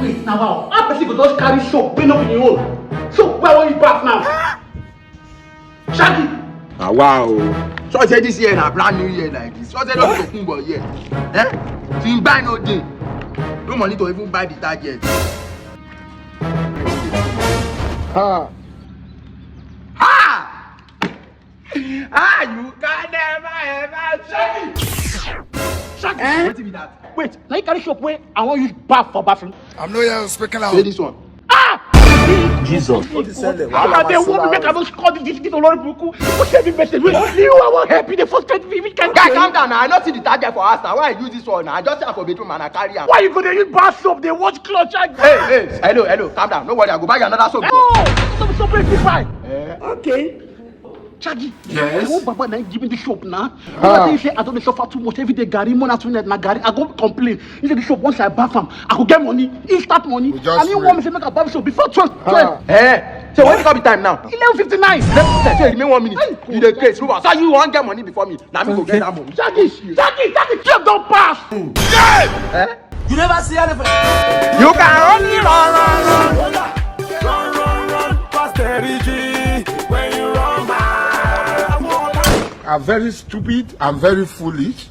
Wait, now wow. How person go just carry soap, bring up in your own? Soap, where will you bath now? Shaggy! Ah, wow. So I say this year na brand new year like this. So I say not talking about year. Eh? So you buy no day. No money to even buy detergent. Ah. Ah! Ah, you can never ever Shaggy! Shaggy! What be that? Wait, now you carry soap where I want use bath for bathroom. I'm not here speaking out. Say this one. Ah! Jesus. How they want me make I don't score this Olori Buku? What's every message? You, I want help you. The first time we can Guy, calm down now. I not see the target for us now. Why I use this one now? I just say I for bedroom and I carry am. Why you go there use bath soap? They watch clothes. Hey, hello, calm down. No worry, I go buy you another soap. No, soap is fine. Okay. Shaggy, Yes? I want Baba now give me the shop now. I say I don't suffer too much every day. Gary, money after na Gary. I go complain. You say the shop once I bath am, I go get money, instant money. And you want me to make a bath shop before 12. So when come the time now? 11:59. So you remain 1 minute. You the case, Ruba. So you won't get money before me. Now me go get that money. Shaggy, job don't pass. You never see anything. You can only run. Run, posterity. When you run, I'm very stupid. I'm very foolish.